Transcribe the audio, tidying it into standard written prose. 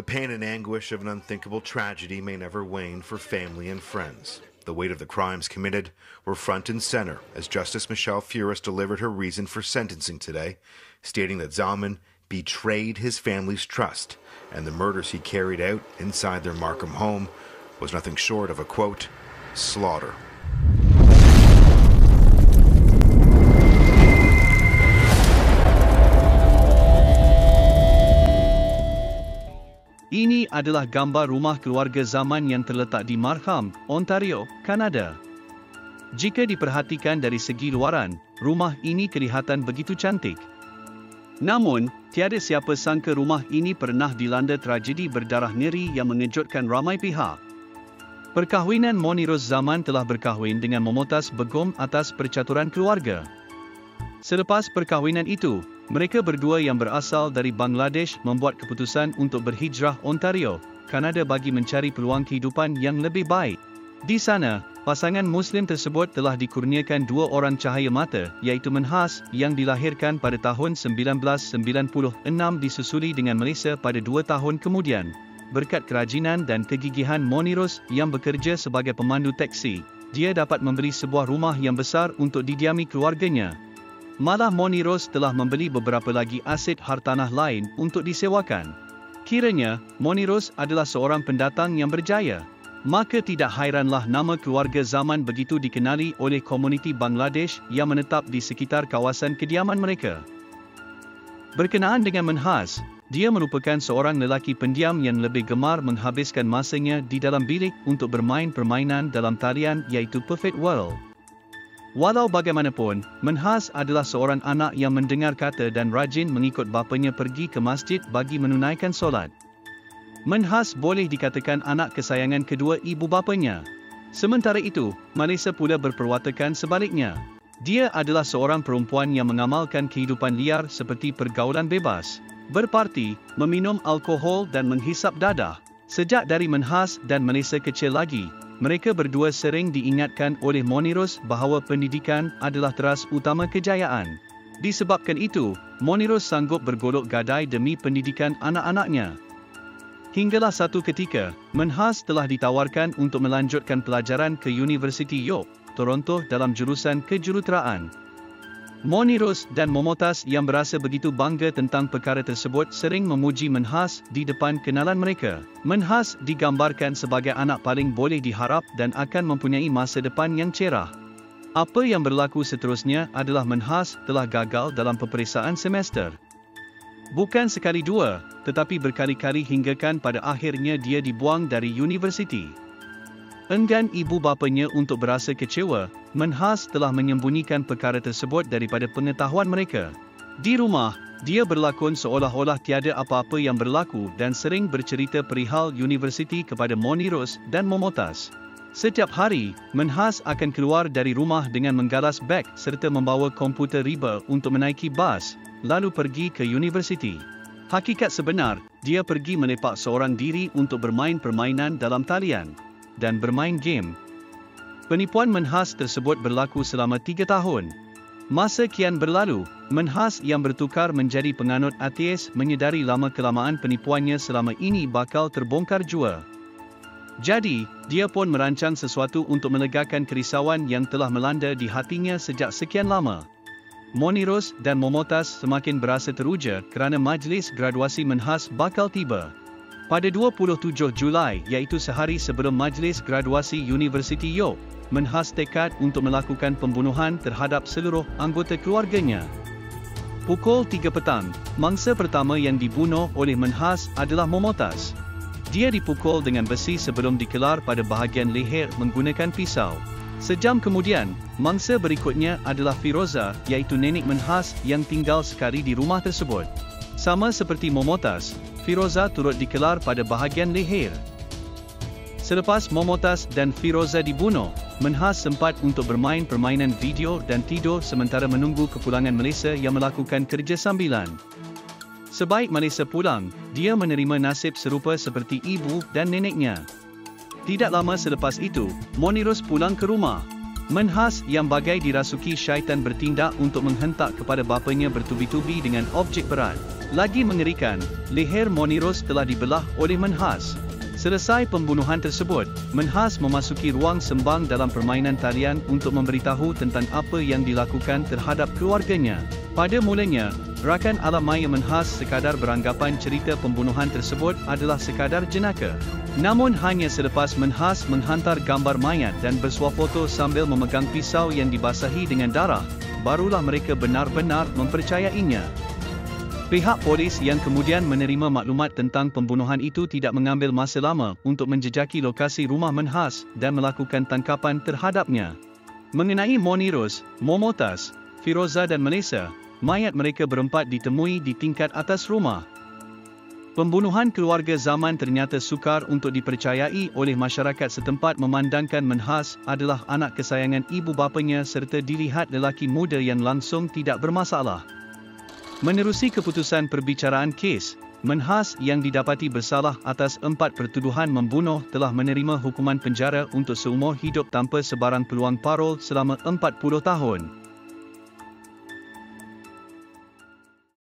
The pain and anguish of an unthinkable tragedy may never wane for family and friends. The weight of the crimes committed were front and center as Justice Michelle Furis delivered her reason for sentencing today, stating that Zaman betrayed his family's trust and the murders he carried out inside their Markham home was nothing short of a, quote, slaughter. Ini adalah gambar rumah keluarga Zaman yang terletak di Markham, Ontario, Kanada. Jika diperhatikan dari segi luaran, rumah ini kelihatan begitu cantik. Namun, tiada siapa sangka rumah ini pernah dilanda tragedi berdarah ngeri yang mengejutkan ramai pihak. Perkahwinan Monirose Zaman telah berkahwin dengan Momotaz Begum atas percaturan keluarga. Selepas perkahwinan itu, mereka berdua yang berasal dari Bangladesh membuat keputusan untuk berhijrah Ontario, Kanada bagi mencari peluang kehidupan yang lebih baik. Di sana, pasangan Muslim tersebut telah dikurniakan dua orang cahaya mata, iaitu Manhas yang dilahirkan pada tahun 1996 disusuli dengan Malaysia pada 2 tahun kemudian. Berkat kerajinan dan kegigihan Monirose yang bekerja sebagai pemandu teksi, dia dapat membeli sebuah rumah yang besar untuk didiami keluarganya. Malah Monirose telah membeli beberapa lagi aset hartanah lain untuk disewakan. Kiranya, Monirose adalah seorang pendatang yang berjaya. Maka tidak hairanlah nama keluarga Zaman begitu dikenali oleh komuniti Bangladesh yang menetap di sekitar kawasan kediaman mereka. Berkenaan dengan Manhas, dia merupakan seorang lelaki pendiam yang lebih gemar menghabiskan masanya di dalam bilik untuk bermain permainan dalam talian iaitu Perfect World. Walau bagaimanapun, Manhas adalah seorang anak yang mendengar kata dan rajin mengikut bapanya pergi ke masjid bagi menunaikan solat. Manhas boleh dikatakan anak kesayangan kedua ibu bapanya. Sementara itu, Malaysia pula berperwatakan sebaliknya. Dia adalah seorang perempuan yang mengamalkan kehidupan liar seperti pergaulan bebas, berparti, meminum alkohol dan menghisap dadah. Sejak dari Manhas dan Malaysia kecil lagi, mereka berdua sering diingatkan oleh Monirose bahawa pendidikan adalah teras utama kejayaan. Disebabkan itu, Monirose sanggup bergolok gadai demi pendidikan anak-anaknya. Hinggalah satu ketika, Manhas telah ditawarkan untuk melanjutkan pelajaran ke Universiti York, Toronto dalam jurusan kejuruteraan. Monirose dan Momotaz yang berasa begitu bangga tentang perkara tersebut sering memuji Manhas di depan kenalan mereka. Manhas digambarkan sebagai anak paling boleh diharap dan akan mempunyai masa depan yang cerah. Apa yang berlaku seterusnya adalah Manhas telah gagal dalam peperiksaan semester. Bukan sekali dua, tetapi berkali-kali hinggakan pada akhirnya dia dibuang dari universiti. Enggan ibu bapanya untuk berasa kecewa, Manhas telah menyembunyikan perkara tersebut daripada pengetahuan mereka. Di rumah, dia berlakon seolah-olah tiada apa-apa yang berlaku dan sering bercerita perihal universiti kepada Monirose dan Momotaz. Setiap hari, Manhas akan keluar dari rumah dengan menggalas beg serta membawa komputer riba untuk menaiki bas, lalu pergi ke universiti. Hakikat sebenar, dia pergi melepak seorang diri untuk bermain permainan dalam talian dan bermain game. Penipuan Manhas tersebut berlaku selama 3 tahun. Masa kian berlalu, Manhas yang bertukar menjadi penganut ateis menyedari lama-kelamaan penipuannya selama ini bakal terbongkar jua. Jadi, dia pun merancang sesuatu untuk melegakan kerisauan yang telah melanda di hatinya sejak sekian lama. Monirose dan Momotaz semakin berasa teruja kerana majlis graduasi Manhas bakal tiba. Pada 27 Julai, iaitu sehari sebelum majlis graduasi Universiti York, Manhas tekad untuk melakukan pembunuhan terhadap seluruh anggota keluarganya. Pukul 3 petang, mangsa pertama yang dibunuh oleh Manhas adalah Momotaz. Dia dipukul dengan besi sebelum dikelar pada bahagian leher menggunakan pisau. Sejam kemudian, mangsa berikutnya adalah Firoza, iaitu nenek Manhas yang tinggal sekali di rumah tersebut. Sama seperti Momotaz, Firoza turut dikelar pada bahagian leher. Selepas Momotaz dan Firoza dibunuh, Manhas sempat untuk bermain permainan video dan tidur sementara menunggu kepulangan Malaysia yang melakukan kerja sambilan. Sebaik Malaysia pulang, dia menerima nasib serupa seperti ibu dan neneknya. Tidak lama selepas itu, Monirose pulang ke rumah. Menhas yang bagai dirasuki syaitan bertindak untuk menghentak kepada bapanya bertubi-tubi dengan objek berat. Lagi mengerikan, leher Moniros telah dibelah oleh Menhas. Selesai pembunuhan tersebut, Menhas memasuki ruang sembang dalam permainan talian untuk memberitahu tentang apa yang dilakukan terhadap keluarganya. Pada mulanya, rakan alam maya Menhas sekadar beranggapan cerita pembunuhan tersebut adalah sekadar jenaka. Namun hanya selepas Menhas menghantar gambar mayat dan bersuah foto sambil memegang pisau yang dibasahi dengan darah, barulah mereka benar-benar mempercayainya. Pihak polis yang kemudian menerima maklumat tentang pembunuhan itu tidak mengambil masa lama untuk menjejaki lokasi rumah Menhas dan melakukan tangkapan terhadapnya. Mengenai Moniros, Momotas, Firoza dan Melissa, mayat mereka berempat ditemui di tingkat atas rumah. Pembunuhan keluarga Zaman ternyata sukar untuk dipercayai oleh masyarakat setempat memandangkan Menhas adalah anak kesayangan ibu bapanya serta dilihat lelaki muda yang langsung tidak bermasalah. Menerusi keputusan perbicaraan kes, Menhas yang didapati bersalah atas 4 pertuduhan membunuh telah menerima hukuman penjara untuk seumur hidup tanpa sebarang peluang parol selama 40 tahun.